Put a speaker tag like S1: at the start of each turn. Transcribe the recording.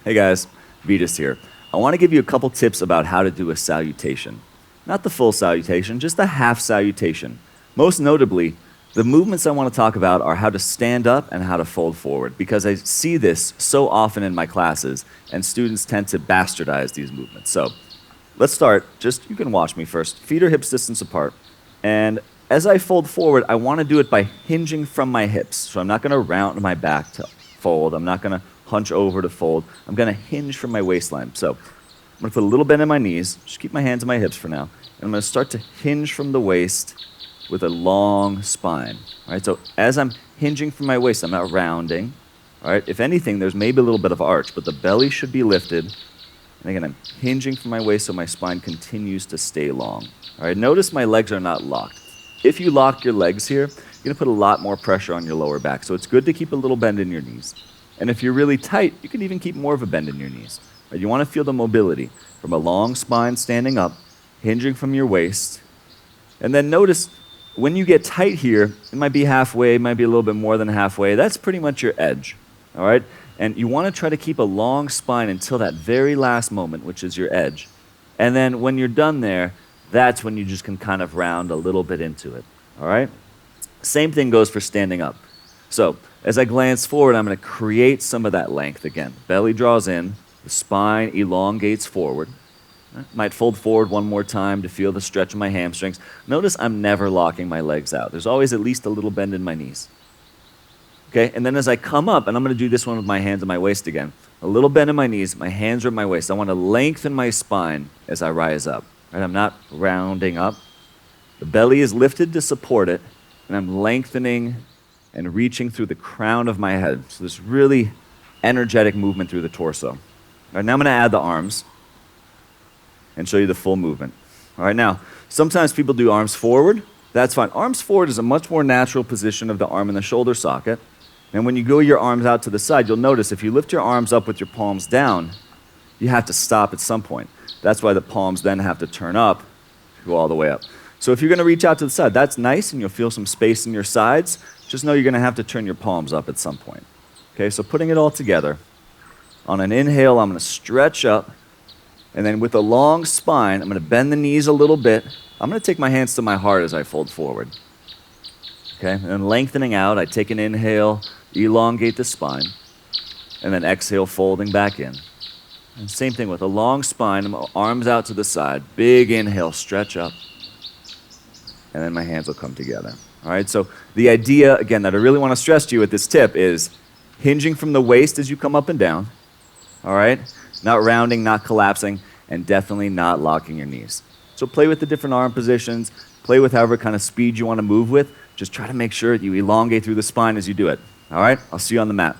S1: Hey guys, Vytas here. I want to give you a couple tips about how to do a salutation. Not the full salutation, just a half salutation. Most notably, the movements I want to talk about are how to stand up and how to fold forward, because I see this so often in my classes, and students tend to bastardize these movements. So let's start. You can watch me first. Feet are hips distance apart. And as I fold forward, I want to do it by hinging from my hips. So I'm not going to round my back to fold. I'm not going to hunch over to fold. I'm going to hinge from my waistline. So I'm going to put a little bend in my knees. Just keep my hands on my hips for now. And I'm going to start to hinge from the waist with a long spine. All right, so as I'm hinging from my waist, I'm not rounding. All right, if anything, there's maybe a little bit of arch, but the belly should be lifted. And again, I'm hinging from my waist so my spine continues to stay long. All right, notice my legs are not locked. If you lock your legs here, you're going to put a lot more pressure on your lower back. So it's good to keep a little bend in your knees. And if you're really tight, you can even keep more of a bend in your knees. Right, you want to feel the mobility from a long spine standing up, hinging from your waist. And then notice when you get tight here, it might be halfway, it might be a little bit more than halfway. That's pretty much your edge. All right? And you want to try to keep a long spine until that very last moment, which is your edge. And then when you're done there, that's when you just can kind of round a little bit into it. All right? Same thing goes for standing up. So as I glance forward, I'm going to create some of that length again. Belly draws in, the spine elongates forward. Might fold forward one more time to feel the stretch of my hamstrings. Notice I'm never locking my legs out. There's always at least a little bend in my knees. Okay, and then as I come up, and I'm going to do this one with my hands on my waist again, a little bend in my knees, my hands are at my waist. I want to lengthen my spine as I rise up. Right? I'm not rounding up. The belly is lifted to support it, and I'm lengthening and reaching through the crown of my head. So this really energetic movement through the torso. All right, now I'm going to add the arms and show you the full movement. All right, now, sometimes people do arms forward. That's fine. Arms forward is a much more natural position of the arm in the shoulder socket. And when you go your arms out to the side, you'll notice if you lift your arms up with your palms down, you have to stop at some point. That's why the palms then have to turn up to go all the way up. So if you're going to reach out to the side, that's nice, and you'll feel some space in your sides. Just know you're going to have to turn your palms up at some point. Okay, so putting it all together. On an inhale, I'm going to stretch up. And then with a long spine, I'm going to bend the knees a little bit. I'm going to take my hands to my heart as I fold forward. Okay, and then lengthening out, I take an inhale, elongate the spine, and then exhale, folding back in. And same thing with a long spine, arms out to the side, big inhale, stretch up, and then my hands will come together. All right, so the idea, again, that I really want to stress to you with this tip is hinging from the waist as you come up and down, all right? Not rounding, not collapsing, and definitely not locking your knees. So play with the different arm positions, play with however kind of speed you want to move with. Just try to make sure you elongate through the spine as you do it. All right? I'll see you on the mat.